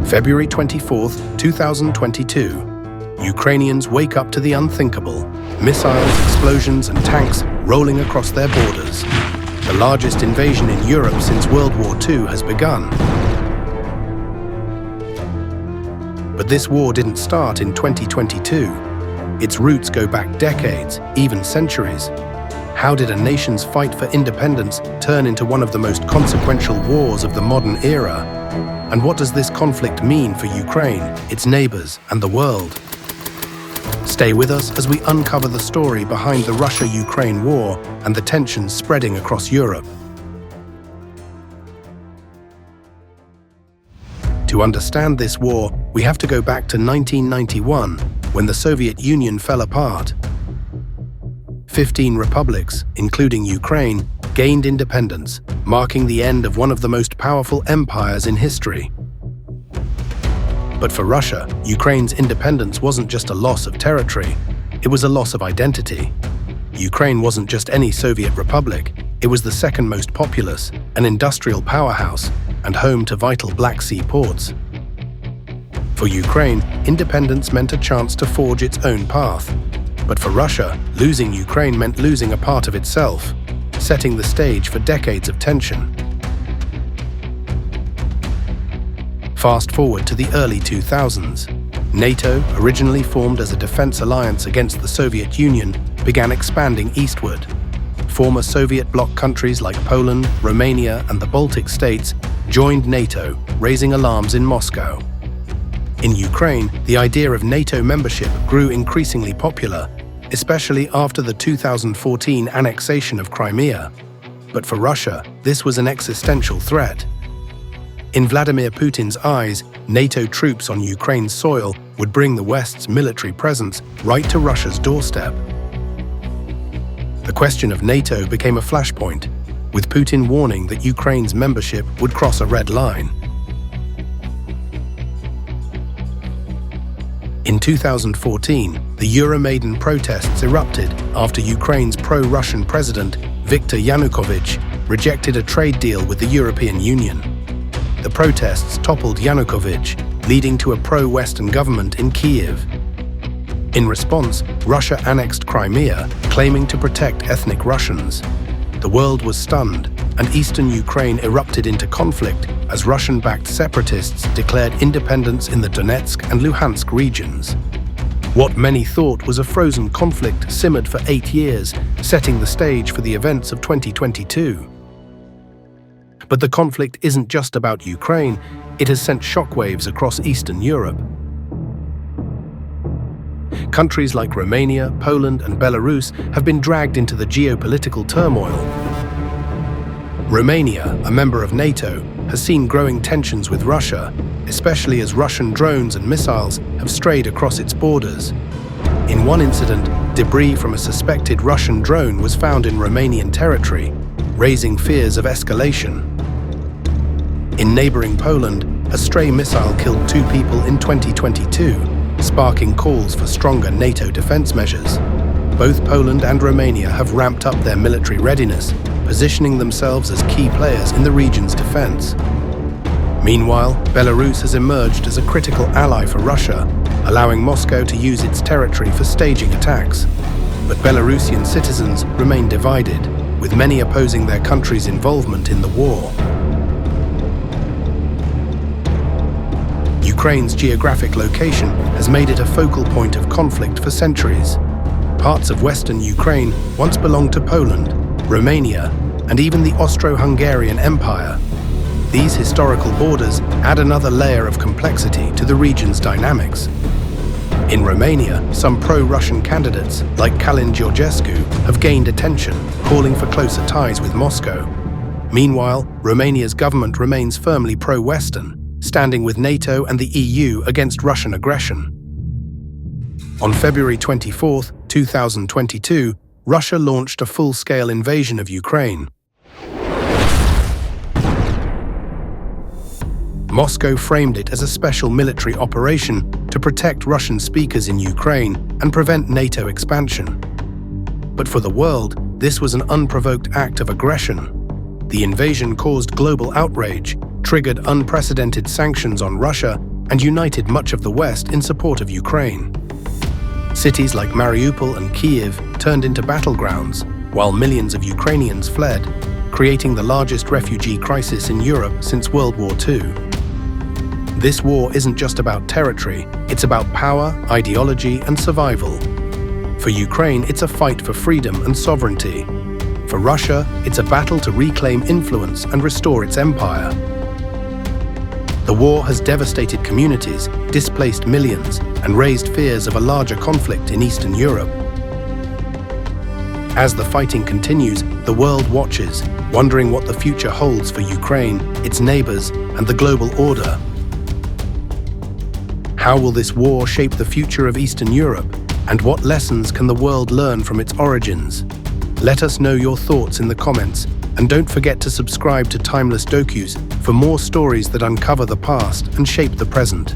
February 24, 2022. Ukrainians wake up to the unthinkable. Missiles, explosions, and tanks rolling across their borders. The largest invasion in Europe since World War II has begun. But this war didn't start in 2022. Its roots go back decades, even centuries. How did a nation's fight for independence turn into one of the most consequential wars of the modern era? And what does this conflict mean for Ukraine, its neighbors, and the world? Stay with us as we uncover the story behind the Russia-Ukraine war and the tensions spreading across Europe. To understand this war, we have to go back to 1991, when the Soviet Union fell apart. 15 republics, including Ukraine, gained independence, marking the end of one of the most powerful empires in history. But for Russia, Ukraine's independence wasn't just a loss of territory, it was a loss of identity. Ukraine wasn't just any Soviet republic, it was the second most populous, an industrial powerhouse, and home to vital Black Sea ports. For Ukraine, independence meant a chance to forge its own path. But for Russia, losing Ukraine meant losing a part of itself, setting the stage for decades of tension. Fast forward to the early 2000s. NATO, originally formed as a defense alliance against the Soviet Union, began expanding eastward. Former Soviet bloc countries like Poland, Romania, and the Baltic states joined NATO, raising alarms in Moscow. In Ukraine, the idea of NATO membership grew increasingly popular, especially after the 2014 annexation of Crimea. But for Russia, this was an existential threat. In Vladimir Putin's eyes, NATO troops on Ukraine's soil would bring the West's military presence right to Russia's doorstep. The question of NATO became a flashpoint, with Putin warning that Ukraine's membership would cross a red line. In 2014, the Euromaidan protests erupted after Ukraine's pro-Russian president, Viktor Yanukovych, rejected a trade deal with the European Union. The protests toppled Yanukovych, leading to a pro-Western government in Kyiv. In response, Russia annexed Crimea, claiming to protect ethnic Russians. The world was stunned, and eastern Ukraine erupted into conflict as Russian-backed separatists declared independence in the Donetsk and Luhansk regions. What many thought was a frozen conflict simmered for 8 years, setting the stage for the events of 2022. But the conflict isn't just about Ukraine, it has sent shockwaves across Eastern Europe. Countries like Romania, Poland, and Belarus have been dragged into the geopolitical turmoil. Romania, a member of NATO, has seen growing tensions with Russia, especially as Russian drones and missiles have strayed across its borders. In one incident, debris from a suspected Russian drone was found in Romanian territory, raising fears of escalation. In neighboring Poland, a stray missile killed 2 people in 2022, sparking calls for stronger NATO defense measures. Both Poland and Romania have ramped up their military readiness, positioning themselves as key players in the region's defense. Meanwhile, Belarus has emerged as a critical ally for Russia, allowing Moscow to use its territory for staging attacks. But Belarusian citizens remain divided, with many opposing their country's involvement in the war. Ukraine's geographic location has made it a focal point of conflict for centuries. Parts of western Ukraine once belonged to Poland, Romania, and even the Austro-Hungarian Empire. These historical borders add another layer of complexity to the region's dynamics. In Romania, some pro-Russian candidates, like Călin Georgescu, have gained attention, calling for closer ties with Moscow. Meanwhile, Romania's government remains firmly pro-Western, standing with NATO and the EU against Russian aggression. On February 24, 2022, Russia launched a full-scale invasion of Ukraine. Moscow framed it as a special military operation to protect Russian speakers in Ukraine and prevent NATO expansion. But for the world, this was an unprovoked act of aggression. The invasion caused global outrage, triggered unprecedented sanctions on Russia, and united much of the West in support of Ukraine. Cities like Mariupol and Kyiv turned into battlegrounds, while millions of Ukrainians fled, creating the largest refugee crisis in Europe since World War II. This war isn't just about territory, it's about power, ideology, and survival. For Ukraine, it's a fight for freedom and sovereignty. For Russia, it's a battle to reclaim influence and restore its empire. The war has devastated communities, displaced millions, and raised fears of a larger conflict in Eastern Europe. As the fighting continues, the world watches, wondering what the future holds for Ukraine, its neighbors, and the global order. How will this war shape the future of Eastern Europe, and what lessons can the world learn from its origins? Let us know your thoughts in the comments, and don't forget to subscribe to Timeless Docus for more stories that uncover the past and shape the present.